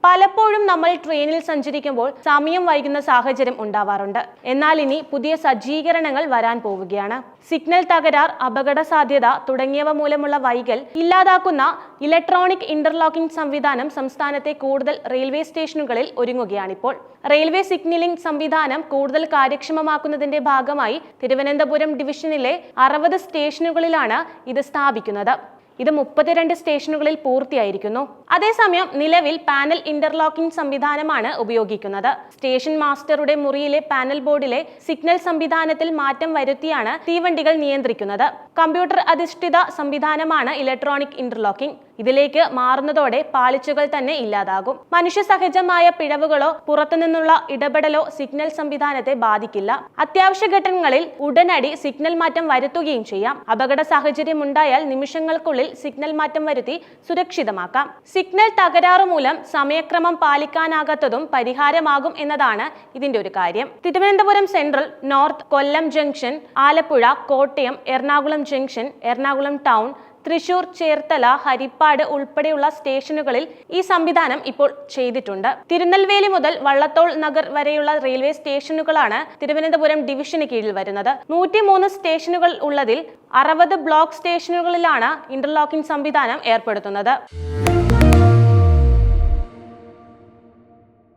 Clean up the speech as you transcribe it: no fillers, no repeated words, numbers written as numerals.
പലപ്പോഴും നമ്മൾ ട്രെയിനിൽ സഞ്ചരിക്കുമ്പോൾ സമയം വൈകുന്ന സാഹചര്യം ഉണ്ടാവാറുണ്ട്. എന്നാൽ ഇനി പുതിയ സജ്ജീകരണങ്ങൾ വരാൻ പോവുകയാണ്. സിഗ്നൽ തകരാർ, അപകട സാധ്യത തുടങ്ങിയവ മൂലമുള്ള വൈകൽ ഇല്ലാതാക്കുന്ന ഇലക്ട്രോണിക് ഇന്റർലോക്കിംഗ് സംവിധാനം സംസ്ഥാനത്തെ കൂടുതൽ റെയിൽവേ സ്റ്റേഷനുകളിൽ ഒരുങ്ങുകയാണിപ്പോൾ. റെയിൽവേ സിഗ്നലിംഗ് സംവിധാനം കൂടുതൽ കാര്യക്ഷമമാക്കുന്നതിന്റെ ഭാഗമായി തിരുവനന്തപുരം ഡിവിഷനിലെ 60 സ്റ്റേഷനുകളിലാണ് ഇത് സ്ഥാപിക്കുന്നത്. ഇത് 32 സ്റ്റേഷനുകളിൽ പൂർത്തിയായിരിക്കുന്നു. അതേസമയം നിലവിൽ പാനൽ ഇന്റർലോക്കിംഗ് സംവിധാനമാണ് ഉപയോഗിക്കുന്നത്. സ്റ്റേഷൻ മാസ്റ്ററുടെ മുറിയിലെ പാനൽ ബോർഡിലെ സിഗ്നൽ സംവിധാനത്തിൽ മാറ്റം വരുത്തിയാണ് തീവണ്ടികൾ നിയന്ത്രിക്കുന്നത്. കമ്പ്യൂട്ടർ അധിഷ്ഠിത സംവിധാനമാണ് ഇലക്ട്രോണിക് ഇന്റർലോക്കിംഗ്. ഇതിലേക്ക് മാറുന്നതോടെ പാളിച്ചകൾ തന്നെ ഇല്ലാതാകും. മനുഷ്യ സഹജമായ പിഴവുകളോ പുറത്തുനിന്നുള്ള ഇടപെടലോ സിഗ്നൽ സംവിധാനത്തെ ബാധിക്കില്ല. അത്യാവശ്യ ഘട്ടങ്ങളിൽ ഉടനടി സിഗ്നൽ മാറ്റം വരുത്തുകയും ചെയ്യാം. അപകട സാഹചര്യം ഉണ്ടായാൽ നിമിഷങ്ങൾക്കുള്ളിൽ സിഗ്നൽ മാറ്റം വരുത്തി സുരക്ഷിതമാക്കാം. സിഗ്നൽ തകരാറ് മൂലം സമയക്രമം പാലിക്കാനാകാത്തതും പരിഹാരമാകും എന്നതാണ് ഇതിന്റെ ഒരു കാര്യം. Thiruvananthapuram central, north, Kollam junction, Alappuzha, Kottayam, Ernakulam junction, Ernakulam town, Thrissur, Cherthala, Haripad ഉൾപ്പെടെയുള്ള സ്റ്റേഷനുകളിൽ ഈ സംവിധാനം ഇപ്പോൾ ചെയ്തിട്ടുണ്ട്. തിരുനെൽവേലി മുതൽ വള്ളത്തോൾ നഗർ വരെയുള്ള റെയിൽവേ സ്റ്റേഷനുകളാണ് തിരുവനന്തപുരം ഡിവിഷന് കീഴിൽ വരുന്നത്. 103 സ്റ്റേഷനുകൾ ഉള്ളതിൽ 60 ബ്ലോക്ക് സ്റ്റേഷനുകളിലാണ് ഇന്റർലോക്കിംഗ് സംവിധാനം ഏർപ്പെടുത്തുന്നത്.